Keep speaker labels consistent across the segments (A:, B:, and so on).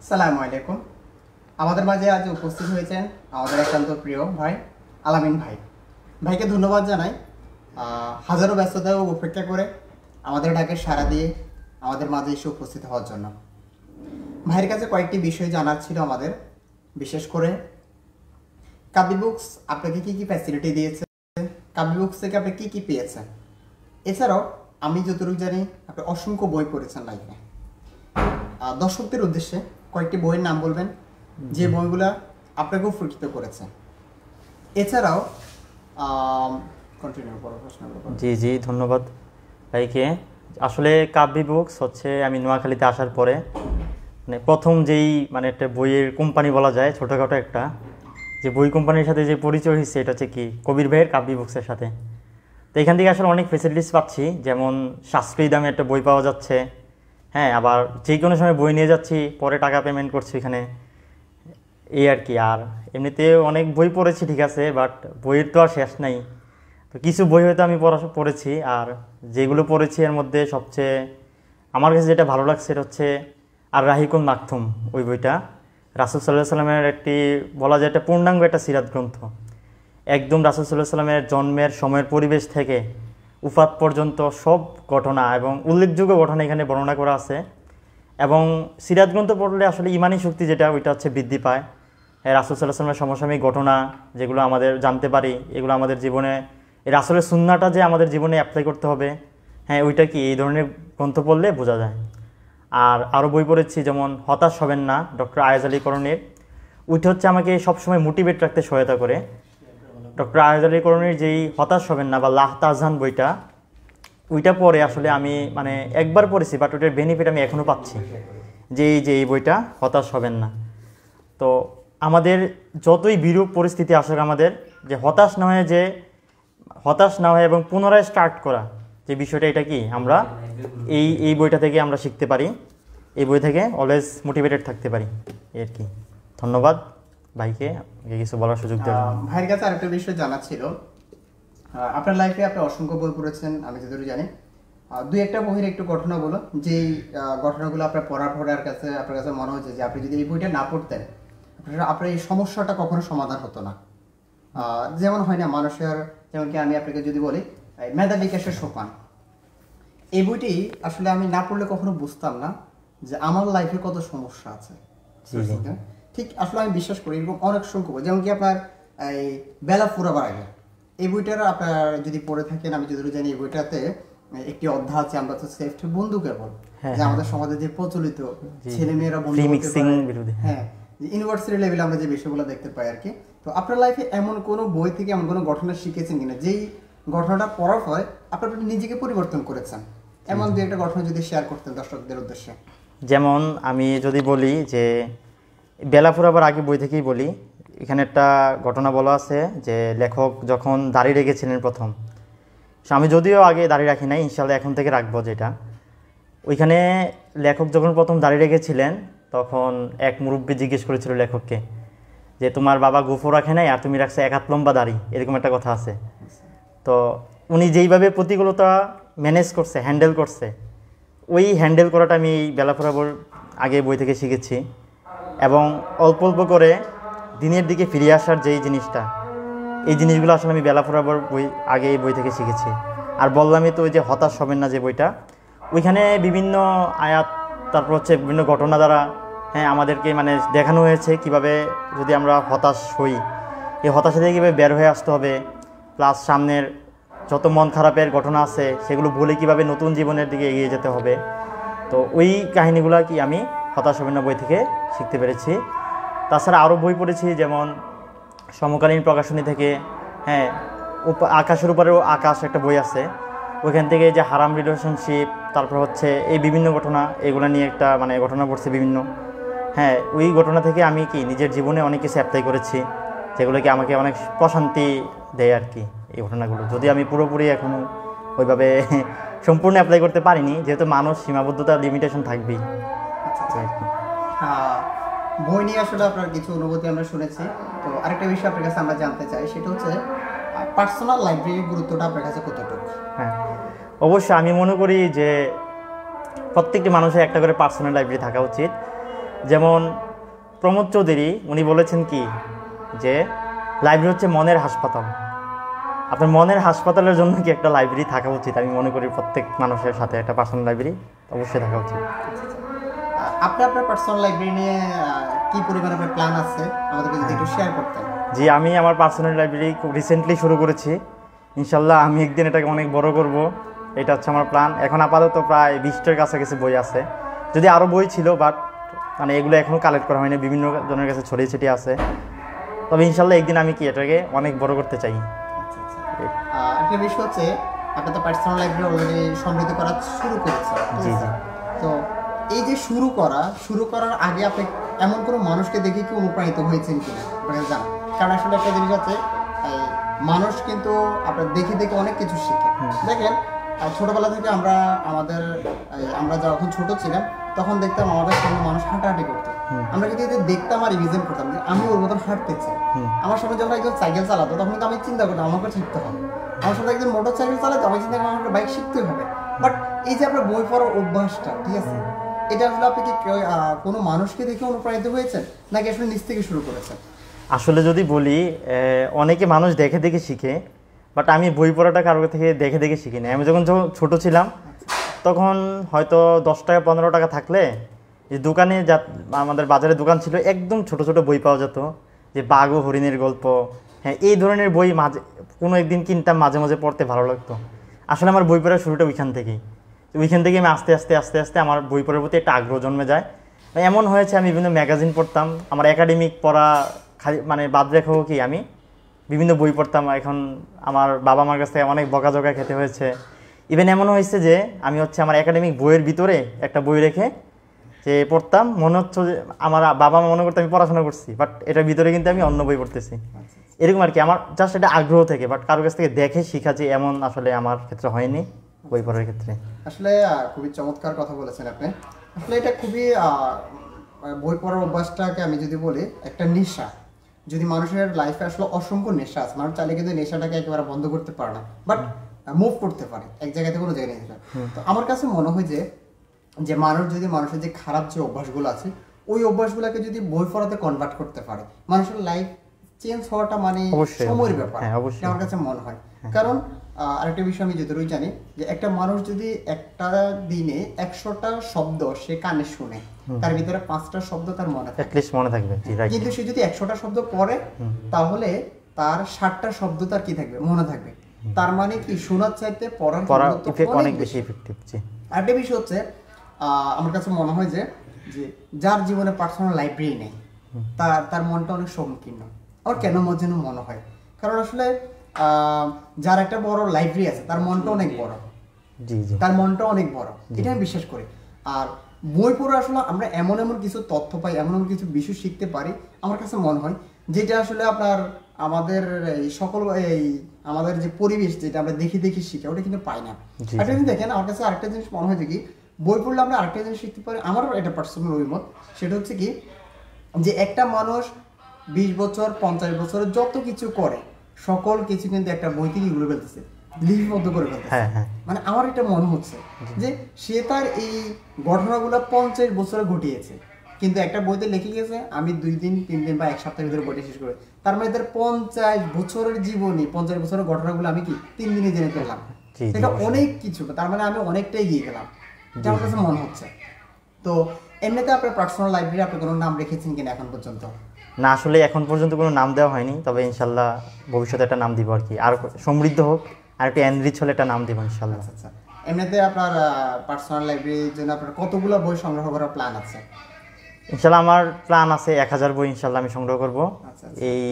A: সালামু আলাইকুম। আমাদের মাঝে আজ উপস্থিত হয়েছেন আমাদের একান্ত প্রিয় ভাই আলামিন ভাই। ভাইকে ধন্যবাদ জানাই, হাজারো ব্যস্ততাও উপেক্ষা করে আমাদের ডাকে সাড়া দিয়ে আমাদের মাঝে এসে উপস্থিত হওয়ার জন্য। ভাইয়ের কাছে কয়েকটি বিষয় জানার ছিল আমাদের, বিশেষ করে কাবি বুকস আপনাকে কী কী ফ্যাসিলিটি দিয়েছে, কাবি বুকস থেকে আপনি কী কী পেয়েছেন। এছাড়াও আমি যতটুকু জানি আপনি অসংখ্য বই পড়েছেন লাইফে। দর্শকদের উদ্দেশ্যে কয়েকটি বইয়ের নাম বলবেন যে বইগুলো আপনাকে উপকৃত করেছে। এছাড়াও কন্টিনিউ করো প্রশ্নগুলো।
B: জি ধন্যবাদ ভাইকে। আসলে কাব্যি বুকস হচ্ছে আমি নোয়াখালীতে আসার পরে মানে প্রথম যেই মানে একটা বইয়ের কোম্পানি বলা যায়, ছোটোখাটো একটা যে বই কোম্পানির সাথে যে পরিচয় হয়েছে এটা হচ্ছে কি কবির ভাইয়ের কাব্যি বুকসের সাথে। তো এখান থেকে আসলে অনেক ফেসিলিটিস পাচ্ছি, যেমন সাশ্রয়ী দামে একটা বই পাওয়া যাচ্ছে, হ্যাঁ, আবার যে কোনো সময় বই নিয়ে যাচ্ছি, পরে টাকা পেমেন্ট করছি এখানে, এই আর কি। আর এমনিতে অনেক বই পড়েছি ঠিক আছে, বাট বইয়ের তো আর শেষ নাই। তো কিছু বই হয়তো আমি পড়েছি, আর যেগুলো পড়েছি এর মধ্যে সবচেয়ে আমার কাছে যেটা ভালো লাগছে সেটা হচ্ছে আর রাহিকুল মাকথুম। ওই বইটা রাসূল সাল্লাল্লাহু আলাইহি সাল্লামের একটি বলা যায় একটা পূর্ণাঙ্গ একটা সিরাত গ্রন্থ। একদম রাসূল সাল্লাল্লাহু আলাইহি সাল্লামের জন্মের সময়ের পরিবেশ থেকে উফাত পর্যন্ত সব ঘটনা এবং উল্লেখযোগ্য ঘটনা এখানে বর্ণনা করা আছে। এবং সিরাত গ্রন্থ পড়লে আসলে ইমানি শক্তি যেটা ওইটা হচ্ছে বৃদ্ধি পায়। রাসূল সাল্লাল্লাহু আলাইহি সাল্লামের সমসাময়িক ঘটনা যেগুলো আমাদের জানতে পারি, এগুলো আমাদের জীবনে এই রাসূলের সুন্নাহটা যে আমাদের জীবনে অ্যাপ্লাই করতে হবে, হ্যাঁ, ওইটা কি এই ধরনের গ্রন্থ পড়লে বোঝা যায়। আর আরও বই পড়েছি যেমন হতাশ হবেন না, ডক্টর আয়েজ আলী করণীর। ওইটা হচ্ছে আমাকে সবসময় মোটিভেট রাখতে সহায়তা করে। ডক্টর আয়েজ আলী করণীর যেই হতাশ হবেন না বা লাহ তাহজান বইটা, ওইটা পরে আসলে আমি মানে একবার পড়েছি, বাট ওইটার বেনিফিট আমি এখনও পাচ্ছি, যে এই বইটা হতাশ হবেন না। তো আমাদের যতই বিরূপ পরিস্থিতি আসুক, আমাদের যে হতাশ না হয়ে এবং পুনরায় স্টার্ট করা যে বিষয়টা, এটা কি আমরা এই বইটা থেকে আমরা শিখতে পারি, এই বই থেকে অলওয়েজ মোটিভেটেড থাকতে পারি আর কি। ধন্যবাদ ভাইকে কিছু বলার সুযোগ দেওয়ার জন্য।
A: ভাইয়ের কাছে আরেকটা বিষয় জানার ছিল, আপনার লাইফে আপনি অসংখ্য বই পড়েছেন আমি যতটুকু জানি। দুই একটা বইয়ের একটু ঘটনাগুলো, যেই ঘটনাগুলো আপনার পড়ার পরে আপনার কাছে মনে হচ্ছে যে আপনি যদি এই বইটা না পড়তেন আপনার এই সমস্যাটা কখনো সমাধান হতো না। যেমন হয় না মানুষের, যেমন কি আমি আপনাকে যদি বলি মেধা বিকাশের সোপান, এই বইটি আসলে আমি না পড়লে কখনো বুঝতাম না যে আমার লাইফে কত সমস্যা আছে। ঠিক আসলে আমি বিশ্বাস করি এরকম অনেক সংখ্যক, যেমন কি আপনার এই বেলা ফুরাবার আগে, এই বইটার আপনার যদি পড়ে থাকেন, আমি যদি জানি এই বইটাতে একটি অধ্যায় আছে আমরা তো সেফ বন্ধু কেবল, যে আমাদের সমাজে যে প্রচলিত ছেলেমেয়েরা বন্ধু, হ্যাঁ, ইউনিভার্সিটি লেভেলে আমরা যে বিষয়গুলো দেখতে পাই আর কি। তো আপনার লাইফে এমন কোনো বই থেকে এমন কোনো ঘটনা শিখেছেন কিনা যেই ঘটনাটা পড়ার পরে আপনার নিজেকে পরিবর্তন করেছেন, এমন দু একটা ঘটনা যদি শেয়ার করতেন দর্শকদের উদ্দেশ্যে।
B: যেমন আমি যদি বলি যে বেলা ফুরাবার আগে বই থেকেই বলি, এখানে একটা ঘটনা বলা আছে যে লেখক যখন দাড়ি রেখেছিলেন প্রথম, আমি যদিও আগে দাড়ি রাখি নাই, ইনশাল্লাহ এখন থেকে রাখবো, যেটা ওইখানে লেখক যখন প্রথম দাড়ি রেখেছিলেন তখন এক মুরব্বী জিজ্ঞেস করেছিল লেখককে যে তোমার বাবা গোফর রাখে নাই আর তুমি রাখছে এক হাত লম্বা দাড়ি, এরকম একটা কথা আছে। তো উনি যেইভাবে প্রতিকূলতা ম্যানেজ করছে, হ্যান্ডেল করছে, ওই হ্যান্ডেল করাটা আমি এই বেলা ফুরাবার আগে বই থেকে শিখেছি। এবং অল্প অল্প করে দিনের দিকে ফিরে আসার যেই জিনিসটা, এই জিনিসগুলো আসলে আমি বেলা ফুরাবার আগে এই বই থেকে শিখেছি। আর বললামই তো ওই যে হতাশ হবেন না যে বইটা, ওইখানে বিভিন্ন আয়াত, তারপর হচ্ছে বিভিন্ন ঘটনা দ্বারা, হ্যাঁ, আমাদেরকে মানে দেখানো হয়েছে কিভাবে যদি আমরা হতাশ হই, এই হতাশা থেকে কীভাবে বের হয়ে আসতে হবে, প্লাস সামনের যত মন খারাপের ঘটনা আছে সেগুলো ভুলে কীভাবে নতুন জীবনের দিকে এগিয়ে যেতে হবে। তো ওই কাহিনিগুলো কি আমি হতাশ হবেন না বই থেকে শিখতে পেরেছি। তাছাড়া আরও বই পড়েছি, যেমন সমকালীন প্রকাশনী থেকে, হ্যাঁ, আকাশের উপরেও আকাশ একটা বই আছে, ওইখান থেকে যে হারাম রিলেশনশিপ, তারপর হচ্ছে এই বিভিন্ন ঘটনা, এগুলো নিয়ে একটা মানে ঘটনা পড়ছে বিভিন্ন, হ্যাঁ, ওই ঘটনা থেকে আমি কি নিজের জীবনে অনেক কিছু অ্যাপ্লাই করেছি, যেগুলো কি আমাকে অনেক প্রশান্তি দেয় আর কি এই ঘটনাগুলো। যদি আমি পুরোপুরি এখনও ওইভাবে সম্পূর্ণ অ্যাপ্লাই করতে পারিনি, যেহেতু মানুষ সীমাবদ্ধতা লিমিটেশন থাকবেই।
A: বই নিয়ে আসলে আপনার কিছু অনুভূতি আমরা শুনেছি। তো আরেকটা বিষয় আপনার কাছে আমরা জানতে চাই, সেটা হচ্ছে পার্সোনাল লাইব্রেরির গুরুত্বটা আপনার কাছে কতটুকু?
B: হ্যাঁ, অবশ্যই আমি মনে করি যে প্রত্যেকটি মানুষের একটা করে পার্সোনাল লাইব্রেরি থাকা উচিত। যেমন প্রমোদ চৌধুরী উনি বলেছেন কি যে লাইব্রেরি হচ্ছে মনের হাসপাতাল। আপনার মনের হাসপাতালের জন্য কি একটা লাইব্রেরি থাকা উচিত, আমি মনে করি প্রত্যেক মানুষের সাথে একটা পার্সোনাল লাইব্রেরি অবশ্যই থাকা উচিত।
A: আপনার পার্সোনাল লাইব্রেরি নিয়ে কি পরিমাণ আপনার প্ল্যান আছে আমাদেরকে যদি একটু শেয়ার করতেন।
B: জি, আমি আমার পার্সোনাল লাইব্রেরি খুব রিসেন্টলি শুরু করেছি। ইনশাল্লাহ আমি একদিন এটাকে অনেক বড় করব, এটা হচ্ছে আমার প্ল্যান। এখন আপাতত প্রায় 20টার কাছাকাছি বই আছে, যদি আরও বই ছিল বাট মানে এগুলো এখনও কালেক্ট করা হয়নি, বিভিন্ন জনের কাছে ছড়িয়ে ছিটিয়ে আছে। তবে ইনশাল্লাহ একদিন আমি কি এটাকে অনেক বড় করতে চাই।
A: একটা বিষয় হচ্ছে আপনি তো পার্সোনাল লাইব্রেরি অলরেডি সমৃদ্ধ করা শুরু করেছেন।
B: জি জি।
A: তো এই যে শুরু করার আগে আপনি এমন কোনো মানুষকে দেখে কি অনুপ্রাণিত হয়েছেন কিনা আপনাকে জান? কারণ আসলে একটা জিনিস আছে, মানুষ কিন্তু আপনার দেখে দেখে অনেক কিছু শিখে। দেখেন ছোটবেলা থেকে আমরা যখন ছোট ছিলাম তখন দেখতাম আমাদের সামনে মানুষ হাঁটাহাঁটি করতো, আমরা কিন্তু এদের দেখতাম আর ইমেজিন করতাম যে আমি ওর মতন হাঁটতে চাই। আমার সামনে যখন একজন সাইকেল চালাতো তখন কিন্তু আমি চিন্তা করতাম আমাকে শিখতে হবে। আমার সাথে একজন মোটর সাইকেল চালাতো, আমি চিন্তা করতাম আমাকে বাইক শিখতে হবে। বাট এই যে আপনার বই পড়ার অভ্যাসটা, ঠিক আছে, এটা আসলে আপনি কি কোনো মানুষকে দেখে অনুপ্রাণিত হয়েছেন নাকি আসলে নিজ থেকে শুরু করেছেন?
B: আসলে যদি বলি অনেকে মানুষ দেখে দেখে শিখে, বাট আমি বই পড়াটা কারোর থেকে দেখে দেখে শিখিনি। আমি যখন ছোট ছিলাম তখন হয়তো 10 টাকা 15 টাকা থাকলে যে দোকানে আমাদের বাজারে দোকান ছিল, একদম ছোট ছোট বই পাওয়া যেত, যে বাঘ ও হরিণের গল্প, হ্যাঁ এই ধরনের বই মাঝে কোনো একদিন কিনতাম, মাঝে মাঝে পড়তে ভালো লাগতো। আসলে আমার বই পড়ার শুরুটা ওইখান থেকেই আমি আস্তে আস্তে আমার বই পড়ার প্রতি একটা আগ্রহ জন্মে যায়। এমন হয়েছে আমি বিভিন্ন ম্যাগাজিন পড়তাম, আমার একাডেমিক পড়া মানে বাদ রেখেও কি আমি বিভিন্ন বই পড়তাম। এখন আমার বাবা মার কাছ থেকে অনেক বকাঝকা খেতে হয়েছে। ইভেন এমন হয়েছে যে আমি হচ্ছে আমার একাডেমিক বইয়ের ভিতরে একটা বই রেখে যে পড়তাম, মনে হচ্ছে যে আমার বাবা মা মনে করতে আমি পড়াশোনা করছি, বাট এটার ভিতরে কিন্তু আমি অন্য বই পড়তেছি। এরকম আর কি, আমার জাস্ট এটা আগ্রহ থেকে, বাট কারোর কাছ থেকে দেখে শিখা যে এমন আসলে আমার ক্ষেত্রে হয়নি বই পড়ার ক্ষেত্রে।
A: আসলে খুবই চমৎকার কথা বলেছেন আপনি। আসলে এটা খুবই বই পড়ার অভ্যাসটাকে আমি যদি বলি একটা নেশা, যদি মানুষের লাইফে আসলে অসংখ্য নেশা আছে, মানুষ চাইলে কিন্তু নেশাটাকে একেবারে বন্ধ করতে পারে না, বাট মুভ করতে পারে এক জায়গা থেকে কোনো জায়গায় নিয়ে যেতে। তো আমার কাছে মনে হয় যে মানুষ যদি মানুষের যে খারাপ যে অভ্যাসগুলো আছে ওই অভ্যাসগুলোকে যদি বই পড়াতে কনভার্ট করতে পারে, মানুষের লাইফ চেঞ্জ হওয়াটা মানে সময়ের ব্যাপার আমার কাছে মনে হয়। কারণ আরেকটা বিষয় আমি যতটুকু জানি যে একটা মানুষ যদি একটা দিনে 100টা শব্দ সে কানে শুনে, তার ভিতরে 5টা শব্দ তার মনে
B: থাকবে।
A: কিন্তু সে যদি 100টা শব্দ পড়ে তাহলে তার 60টা শব্দ তার কি থাকবে, মনে থাকবে। তার মানে কি শোনার চাইতে পড়ার
B: অনেক বেশি ইফেক্টিভ।
A: আরেকটা বিষয় হচ্ছে আমার কাছে মনে হয় যে যার জীবনে পার্সোনাল লাইব্রেরি নেই তার মনটা অনেক সংকীর্ণ। আমার কেন যেন মনে হয়, কারণ আসলে যার একটা বড় লাইব্রেরি আছে তার মনটা অনেক বড়, তার মনটা অনেক বড়, এটা আমি বিশ্বাস করি। আর বই পড়ে আসলে আমরা এমন কিছু তথ্য পাই, এমন কিছু বিষয় শিখতে পারি আমার কাছে মনে হয়, যেটা আসলে আপনার আমাদের আমাদের যে পরিবেশ যেটা আমরা দেখি শিখি ওটা কিন্তু পাই না। একটা জিনিস দেখেন, আমার কাছে আরেকটা জিনিস মনে হয় যে কি বই পড়লে আমরা আরেকটা জিনিস শিখতে পারি, আমারও এটা পার্সোনাল অভিমত, সেটা হচ্ছে কি যে একটা মানুষ 20 বছর 50 বছরের যত কিছু করে সকল কিছু কিন্তু একটা বই থেকে ঘুরে ফেলতেছে, লিপিবদ্ধ করে ফেলতেছে। মানে আমার এটা মনে হচ্ছে যে সে তার এই ঘটনাগুলো 50 বছরে ঘটিয়েছে, কিন্তু একটা বইতে লিখে গেছে আমি 2 দিন 3 দিন বা 1 সপ্তাহের ভিতরে বইটা শেষ করে। তার মানে তার 50 বছরের জীবনী, 50 বছরের ঘটনাগুলো আমি কি 3 দিনে জেনে ফেললাম। এটা অনেক কিছু, তার মানে আমি অনেকটাই এগিয়ে গেলাম, এটা আমার কাছে মনে হচ্ছে। তো এমনিতে আপনার পার্সোনাল লাইব্রেরি আপনি কোনো নাম রেখেছেন কিনা এখন পর্যন্ত?
B: না, আসলে এখন পর্যন্ত কোনো নাম দেওয়া হয়নি, তবে ইনশাল্লাহ ভবিষ্যতে একটা নাম দিব আর কি, আর সমৃদ্ধ হোক আর একটু এনরিচ হলে একটা নাম দিব ইনশাল্লাহ।
A: আচ্ছা, এমনিতে আপনার পার্সোনাল লাইব্রেরির জন্য আপনার কতগুলো বই সংগ্রহ করার প্ল্যান আছে?
B: ইনশাল্লাহ আমার প্ল্যান আছে 1000 বই ইনশাল্লাহ আমি সংগ্রহ করব এই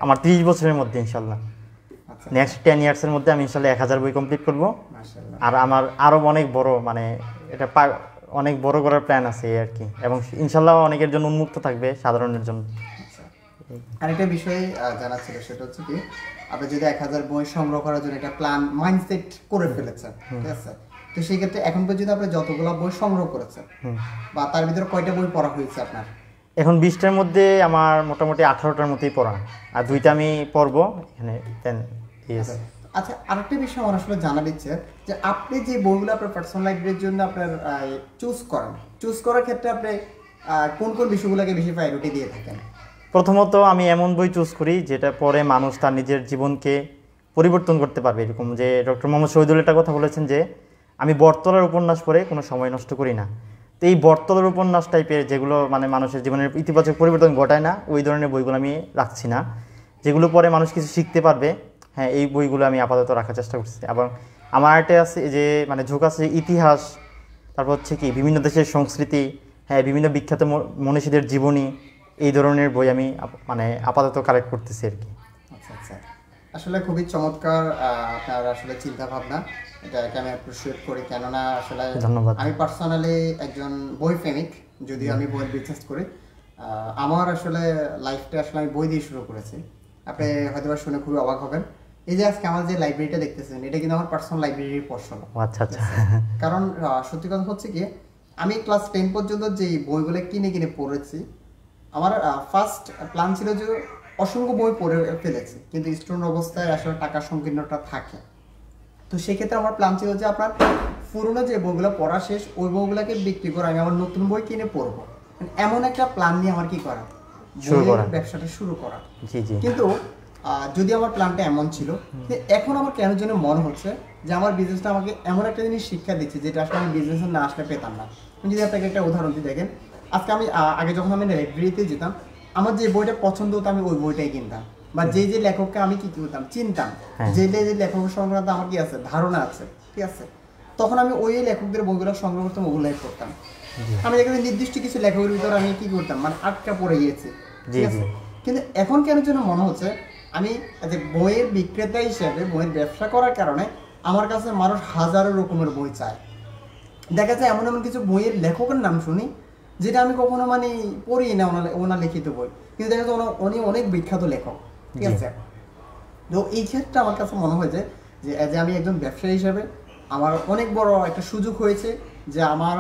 B: আমার 30 বছরের মধ্যে ইনশাল্লাহ। নেক্সট 10 ইয়ার্সের মধ্যে আমি ইনশাল্লাহ 1000 বই কমপ্লিট করব। আর আমার আরও অনেক বড় মানে এটা অনেক বড় করার প্ল্যান আছে আর কি, এবং ইনশাল্লাহ অনেকের জন্য উন্মুক্ত থাকবে, সাধারণের জন্য।
A: আরেকটা বিষয় জানা ছিল, সেটা হচ্ছে কি আপনি যদি 1000 বই সংগ্রহ করার জন্য একটা প্ল্যান মাইন্ডসেট করে ফেলেছেন, ঠিক আছে, তো সেই ক্ষেত্রে এখন পর্যন্ত আপনি যতগুলো বই সংগ্রহ করেছেন বা তার ভিতরে কয়টা বই পড়া হয়েছে আপনার?
B: এখন 20টার মধ্যে আমার মোটামুটি 18টার মতোই পড়া, আর 2টা আমি পড়বো এখানে।
A: আচ্ছা, আরেকটা বিষয় আমার আসলে জানা দিচ্ছে যে আপনি যে বইগুলো আপনার পার্সোনাল লাইব্রেরির জন্য আপনার চুজ করার ক্ষেত্রে আপনি কোন কোন বিষয়গুলোকে বেশি প্রায়োরিটি দিয়ে থাকেন?
B: প্রথমত আমি এমন বই চুজ করি যেটা পড়ে মানুষ তার নিজের জীবনকে পরিবর্তন করতে পারবে, এরকম যে ডক্টর মোহাম্মদ শহীদুল একটা কথা বলেছেন যে আমি বটতলার উপন্যাস পড়ে কোনো সময় নষ্ট করি না। তো এই বটতলার উপন্যাস টাইপের যেগুলো মানে মানুষের জীবনের ইতিবাচক পরিবর্তন ঘটায় না, ওই ধরনের বইগুলো আমি রাখছি না। যেগুলো পড়ে মানুষ কিছু শিখতে পারবে, হ্যাঁ এই বইগুলো আমি আপাতত রাখার চেষ্টা করছি। এবং আমার একটা আছে যে মানে ঝোঁক আছে ইতিহাস, তারপর হচ্ছে কি বিভিন্ন দেশের সংস্কৃতি, হ্যাঁ বিভিন্ন বিখ্যাত মনীষীদের জীবনী, এই ধরনের বই আমি মানে আপাতত কালেক্ট করতেছি আর কি।
A: আচ্ছা আচ্ছা, আসলে খুবই চমৎকার আপনার আসলে চিন্তা ভাবনা, এটাকে আমি অ্যাপ্রিসিয়েট করি। কেননা আসলে
B: ধন্যবাদ।
A: আমি পার্সোনালি একজন বই প্রেমিক, যদিও আমি বই বিশ্বাস করি। আমার আসলে লাইফটা আসলে আমি বই দিয়ে শুরু করেছি। আপনি হয়তো শুনে খুবই অবাক হবেন, এই যে আজকে আমার যে লাইব্রেরিটা দেখতেছেন এটা কিন্তু আমার পার্সোনাল লাইব্রেরির পোর্শন।
B: আচ্ছা আচ্ছা।
A: কারণ সত্যি কথা হচ্ছে কি, আমি ক্লাস 10 পর্যন্ত যে বইগুলো কিনে কিনে পড়েছি, আমার ফার্স্ট প্ল্যান ছিল যে অসংখ্য বই পড়ে ফেলেছি, কিন্তু স্টুডেন্ট অবস্থায় আসলে টাকা সংকীর্ণতা থাকে। তো সেক্ষেত্রে আমার প্ল্যান ছিল যে আপনার পুরোনো যে বইগুলো পড়া শেষ, ওই বইগুলোকে বিক্রি করে আমি আমার নতুন বই কিনে পড়বো। মানে এমন একটা প্ল্যান নিয়ে আমার কি করা, বইয়ের ব্যবসাটা শুরু করা।
B: জি জি।
A: কিন্তু যদি আমার প্ল্যানটা এমন ছিল, এখন আমার কেন যেন মনে হচ্ছে যে আমার বিজনেসটা আমাকে এমন একটা জিনিস শিক্ষা দিচ্ছে যেটা আসলে আমি বিজনেসে না আসলে পেতাম না। আমি যদি আপনাকে একটা উদাহরণ দিই, দেখেন আজকে আমি আগে যখন আমি লাইব্রেরিতে যেতাম, আমার যে বইটা পছন্দ হতো আমি ওই বইটাই কিনতাম, বা যে যে লেখককে আমি কি করতাম চিনতাম, যে যে লেখকের সংক্রান্ত আমার কি আছে ধারণা আছে, ঠিক আছে, তখন আমি ওই লেখকদের বইগুলো সংগ্রহ করতাম, ওগুলাই পড়তাম। আমি দেখলাম নির্দিষ্ট কিছু লেখকের ভিতরে আমি কি করতাম মানে আটকা পড়ে গিয়েছি, ঠিক আছে। কিন্তু এখন কেন যেন মনে হচ্ছে আমি বইয়ের বিক্রেতা হিসেবে বইয়ের ব্যবসা করার কারণে আমার কাছে মানুষ হাজারো রকমের বই চায়। দেখা যায় এমন এমন কিছু বইয়ের লেখকের নাম শুনি যেটা আমি কখনো মানে পড়ি না, ওনার লিখিত বই, কিন্তু দেখা যায় উনি অনেক বিখ্যাত লেখক, ঠিক আছে। তো এই ক্ষেত্রে আমার কাছে মনে হয় যে আমি একজন ব্যবসায়ী হিসেবে আমার অনেক বড় একটা সুযোগ হয়েছে যে আমার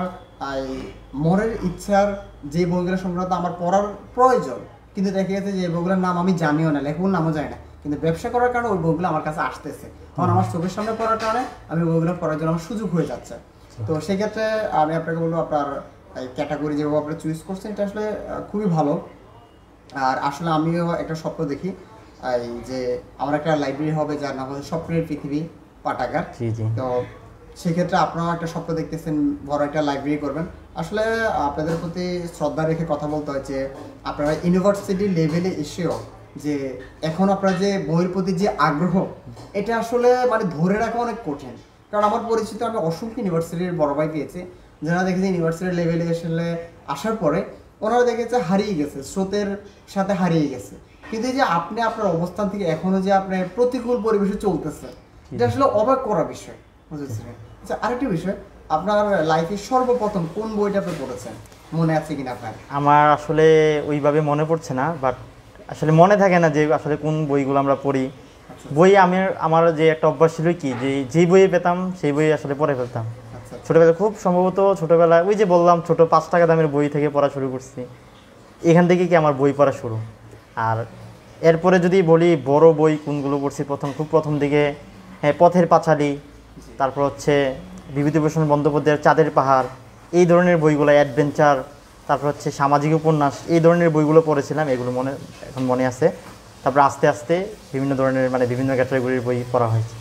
A: মনের ইচ্ছার যে বইগুলো সংক্রান্ত আমার পড়ার প্রয়োজন, কিন্তু দেখা গেছে যে বইগুলোর নাম আমি জানিও না, লেখকের নামও জানি না, কিন্তু ব্যবসা করার কারণে ওই বইগুলো আমার কাছে আসতেছে, তখন আমার চোখের সামনে পড়ার কারণে আমি বইগুলো পড়ার জন্য আমার সুযোগ হয়ে যাচ্ছে। তো সেক্ষেত্রে আমি আপনাকে বলবো আপনার ক্যাটাগরি যেভাবে আপনি চুজ করছেন এটা আসলে খুবই ভালো। আর আসলে আমিও একটা স্বপ্ন দেখি এই যে আমার একটা লাইব্রেরি হবে যার নাম হচ্ছে স্বপ্নের পৃথিবী পাঠাগার। তো সেক্ষেত্রে আপনারাও একটা স্বপ্ন দেখতেছেন বড় একটা লাইব্রেরি করবেন। আসলে আপনাদের প্রতি শ্রদ্ধা রেখে কথা বলতে হয় যে আপনারা ইউনিভার্সিটি লেভেলে এসেও যে এখন আপনারা যে বইয়ের প্রতি যে আগ্রহ, এটা আসলে মানে ধরে রাখা অনেক কঠিন। কারণ আমার পরিচিত আমি অসংখ্য ইউনিভার্সিটির বড় ভাই পেয়েছি যারা দেখেছি ইউনিভার্সিটির লেভেলে আসলে আসার পরে ওনারা দেখেছে হারিয়ে গেছে, স্রোতের সাথে হারিয়ে গেছে। কিন্তু এই যে আপনি আপনার অবস্থান থেকে এখনো যে আপনার প্রতিকূল পরিবেশে চলতেছে, এটা আসলে অবাক করা বিষয়, বুঝেছেন। আচ্ছা, আরেকটি বিষয়, আপনার লাইফে সর্বপ্রথম কোন বইটা আপনি পড়েছেন মনে আছে কিনা আপনার?
B: আমার আসলে ওইভাবে মনে পড়ছে না, বাট আসলে মনে থাকে না যে আসলে কোন বইগুলো আমরা পড়ি। বই আমার যে একটা অভ্যাস ছিল কি, যে যেই বইয়ে পেতাম সেই বই আসলে পড়ে ফেলতাম। ছোটোবেলায় খুব সম্ভবত ছোটোবেলায় ওই যে বললাম ছোটো 5 টাকা দামের বই থেকে পড়া শুরু করছি, এখান থেকে কি আমার বই পড়া শুরু। আর এরপরে যদি বলি বড় বই কোনগুলো পড়ছি, খুব প্রথম দিকে হ্যাঁ পথের পাঁচালী, তারপর হচ্ছে বিভূতিভূষণ বন্দ্যোপাধ্যায়ের চাঁদের পাহাড়, এই ধরনের বইগুলো, অ্যাডভেঞ্চার, তারপর হচ্ছে সামাজিক উপন্যাস, এই ধরনের বইগুলো পড়েছিলাম, এগুলো এখন মনে আছে। তারপর আস্তে আস্তে বিভিন্ন ধরনের মানে বিভিন্ন ক্যাটাগরির বই পড়া হয়েছে।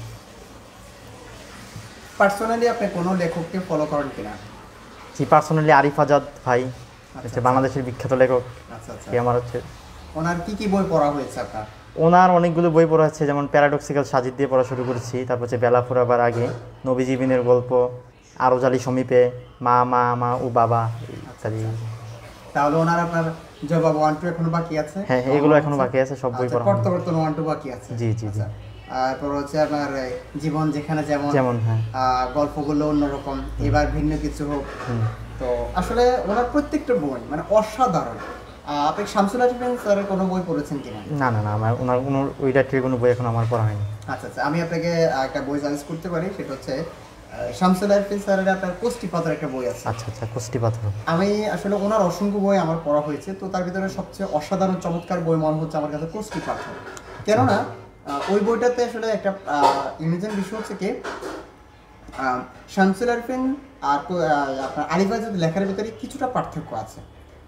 A: পার্সোনালি আপনি কোনো লেখককে ফলো করেন কিনা?
B: জি, পার্সোনালি আরিফ আজাদ ভাই হচ্ছে বাংলাদেশের বিখ্যাত লেখক।
A: আচ্ছা আচ্ছা,
B: আমার হচ্ছে
A: ওনার কি কি বই পড়া হয়েছে আপনার?
B: ওনার অনেকগুলো বই পড়া হচ্ছে, যেমন প্যারাডক্সিক্যাল সাজিদ দিয়ে পড়া শুরু করেছি, তারপর হচ্ছে বেলা ফুরাবার আগে, নবীজীবনের গল্প, আরো জালি সমীপে, মা মা মা ও বাবা ইত্যাদি।
A: তাহলে ওনার আপনার জবাব 1 2 এখনো বাকি আছে?
B: হ্যাঁ, এগুলো এখনো বাকি আছে, সব বই পড়া
A: পড়তে 1 2 বাকি আছে।
B: জি জি জি।
A: তারপর হচ্ছে আপনার জীবন যেখানে
B: যেমন হ্যাঁ
A: গল্পগুলো অন্যরকম, এবার ভিন্ন কিছু হোক। তো আসলে ওনার প্রত্যেকটা বই মানে অসাধারণ। আপনি শামসুল আরিফিন স্যারের কোনো বই পড়েছেন কিনা?
B: না না না, আমার ওনার কোনো ওই রাত্রির কোনো বই এখন আমার পড়া হয়নি।
A: আচ্ছা আচ্ছা, আমি আপনাকে একটা বই সাজেস্ট করতে পারি, সেটা হচ্ছে শামসুল আরিফিন স্যারের আপনার কোষ্টি পাথর একটা বই আছে।
B: আচ্ছা আচ্ছা, কোষ্টি পাথর।
A: আমি আসলে ওনার অসংখ্য বই আমার পড়া হয়েছে, তো তার ভিতরে সবচেয়ে অসাধারণ চমৎকার বই মনে হচ্ছে আমার কাছে কোষ্টি পাথর। কেননা ওই বইটাতে আসলে একটা ইমেজিং বিষয় হচ্ছে কি, শামসুল আরিফিন আর আপনার আরিফ আজাদ লেখার ভিতরে কিছুটা পার্থক্য আছে।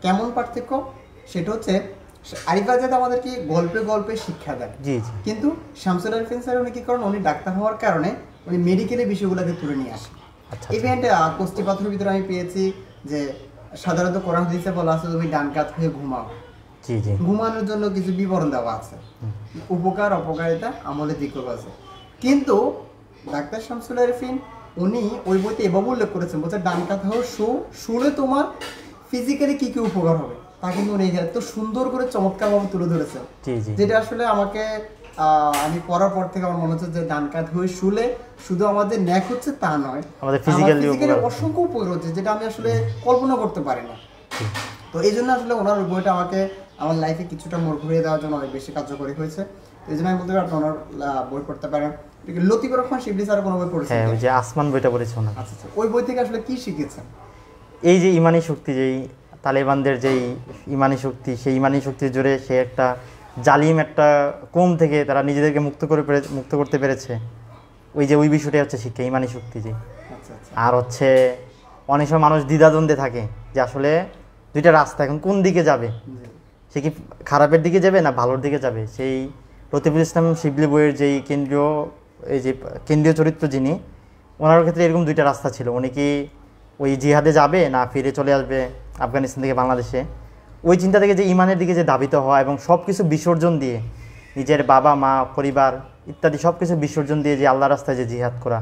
A: কেমন পার্থক্য? সেটা হচ্ছে আরিফ আজাদ আমাদেরকে গল্পে গল্পে শিক্ষা দেন,
B: জি জি।
A: কিন্তু শামসুল আরিফিন স্যার উনি কি করেন, উনি ডাক্তার হওয়ার কারণে উনি মেডিকেলের বিষয়গুলোকে তুলে নিয়ে আসেন।
B: আচ্ছা
A: ইভেন্ট কোষ্টি পাথরের ভিতরে আমি পেয়েছি যে সাধারণত কোরআন হাদিসে বলা আছে তুমি ডান কাত হয়ে ঘুমাও,
B: জি জি।
A: ঘুমানোর জন্য কিছু বিবরণ দেওয়া আছে, উপকার অপকারিতা আমলের দিকও আছে। কিন্তু ডাক্তার শামসুল আরিফিন উনি ওই বইতে এভাবে উল্লেখ করেছেন, বলছে ডান কাত হও, শুলে তোমার ফিজিক্যালি কি কি উপকার হবে তা কিন্তু উনি এত সুন্দর করে চমৎকারভাবে তুলে ধরেছেন,
B: জি জি।
A: যেটা আসলে আমাকে আমি পড়ার পর থেকে আমার মনে হচ্ছে যে ডান কাত হয়ে শুলে শুধু আমাদের ন্যাক হচ্ছে তা নয়,
B: আমাদের ফিজিক্যালি
A: অসংখ্য উপকার হচ্ছে, যেটা আমি আসলে কল্পনা করতে পারি না। তো এই জন্য আসলে ওনার ওই বইটা আমাকে আমার লাইফে কিছুটা মোড় ঘুরিয়ে দেওয়ার জন্য অনেক বেশি কার্যকরী হয়েছে। এই জন্য আমি বলতে পারি আপনি ওনার বই পড়তে পারেন। লতিফুর রহমান শিবলি স্যার কোনো বই পড়েছেন?
B: হ্যাঁ, ওই যে আসমান বইটা পড়েছি না।
A: আচ্ছা আচ্ছা, ওই বই থেকে আসলে কি শিখেছেন?
B: এই যে ইমানি শক্তি, যেই তালেবানদের যেই ইমানি শক্তি, সেই ইমানি শক্তির জোরে সে একটা জালিম একটা কম থেকে তারা নিজেদেরকে মুক্ত করতে পেরেছে, ওই যে ওই বিষয়টাই হচ্ছে শিক্ষা, ইমানি শক্তি যে।
A: আচ্ছা আচ্ছা।
B: আর হচ্ছে অনেক সময় মানুষ দ্বিধাদ্বন্দ্বে থাকে যে আসলে দুইটা রাস্তা, এখন কোন দিকে যাবে, সে কি খারাপের দিকে যাবে না ভালোর দিকে যাবে। সেই লতিফুল ইসলাম শিবলি বইয়ের যেই কেন্দ্রীয় চরিত্র যিনি, ওনার ক্ষেত্রে এরকম দুইটা রাস্তা ছিল, উনি কি ওই জিহাদে যাবে না ফিরে চলে আসবে আফগানিস্তান থেকে বাংলাদেশে। ওই চিন্তা থেকে যে ইমানের দিকে যে ধাবিত হওয়া এবং সব কিছু বিসর্জন দিয়ে, নিজের বাবা মা পরিবার ইত্যাদি সব কিছু বিসর্জন দিয়ে যে আল্লাহ রাস্তায় যে জিহাদ করা,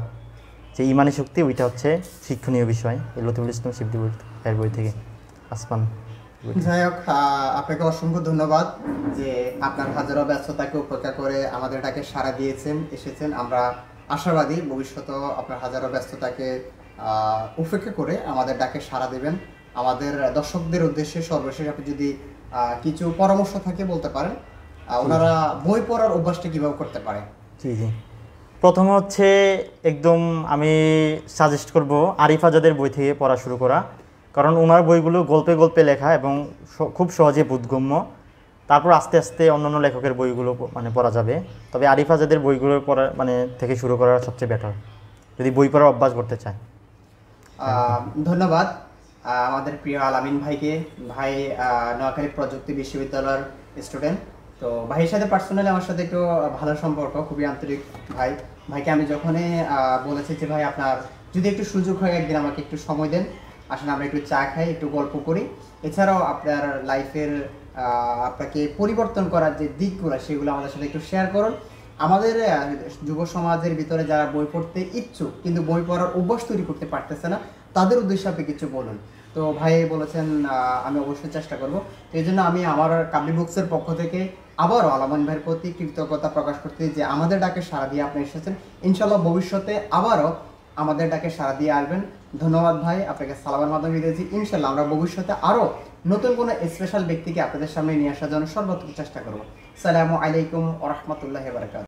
B: যে ইমানি শক্তি, ওইটা হচ্ছে শিক্ষণীয় বিষয় এই লতিফুল ইসলাম শিবলি বইয়ের বই থেকে আসমান।
A: যাই হোক, আপনাকে অসংখ্য ধন্যবাদ যে আপনার হাজারো ব্যস্ততাকে উপেক্ষা করে আমাদের ডাকে সাড়া দিয়েছেন, এসেছেন। আমরা আশাবাদী ভবিষ্যতেও আপনার হাজারো ব্যস্ততাকে উপেক্ষা করে আমাদের ডাকে সাড়া দেবেন। আমাদের দর্শকদের উদ্দেশ্যে সর্বশেষ আপনি যদি কিছু পরামর্শ থাকে বলতে পারেন, ওনারা বই পড়ার অভ্যাসটা কীভাবে করতে পারে?
B: জি জি। প্রথমে হচ্ছে একদম আমি সাজেস্ট করব আরিফ আজাদের বই থেকে পড়া শুরু করা, কারণ ওনার বইগুলো গল্পে গল্পে লেখা এবং খুব সহজে বোধগম্য। তারপর আস্তে আস্তে অন্যান্য লেখকের বইগুলো পড়া যাবে, তবে আরিফ আজাদের বইগুলো পড়া থেকে শুরু করা সবচেয়ে বেটার যদি বই পড়ার অভ্যাস করতে চায়।
A: ধন্যবাদ আমাদের প্রিয় আলামিন ভাইকে। ভাই নোয়াখালী প্রযুক্তি বিশ্ববিদ্যালয়ের স্টুডেন্ট, তো ভাইয়ের সাথে পার্সোনালি আমার সাথে একটু ভালো সম্পর্ক, খুবই আন্তরিক ভাই। ভাইকে আমি যখনই বলেছি যে ভাই আপনার যদি একটু সুযোগ হয় একদিন আমাকে একটু সময় দেন, আসলে আমরা একটু চা খাই, একটু গল্প করি, এছাড়াও আপনার লাইফের আপনাকে পরিবর্তন করার যে দিকগুলো সেগুলো আমাদের সাথে একটু শেয়ার করুন। আমাদের যুব সমাজের ভিতরে যারা বই পড়তে ইচ্ছুক কিন্তু বই পড়ার অভ্যাস তৈরি করতে পারতেছে না, তাদের উদ্দেশ্যে আপনি কিছু বলুন। তো ভাই বলেছেন আমি অবশ্যই চেষ্টা করব। এই জন্য আমি আমার কাবলি বুকসের পক্ষ থেকে আবারও আলামান ভাইয়ের প্রতি কৃতজ্ঞতা প্রকাশ করতে যে আমাদের ডাকে সাড়া দিয়ে আপনি এসেছেন। ইনশাল্লাহ ভবিষ্যতে আবারও আমাদের ডাকে সাড়া দিয়ে আসবেন। ধন্যবাদ ভাই, আপনাকে সালামের মাধ্যমে দিয়েছি। ইনশাল্লাহ আমরা ভবিষ্যতে আরও নতুন কোনো স্পেশাল ব্যক্তিকে আপনাদের সামনে নিয়ে আসার জন্য সর্বোচ্চ চেষ্টা করব। আসসালামু আলাইকুম ওয়া রাহমাতুল্লাহি ওয়া বারাকাতুহু।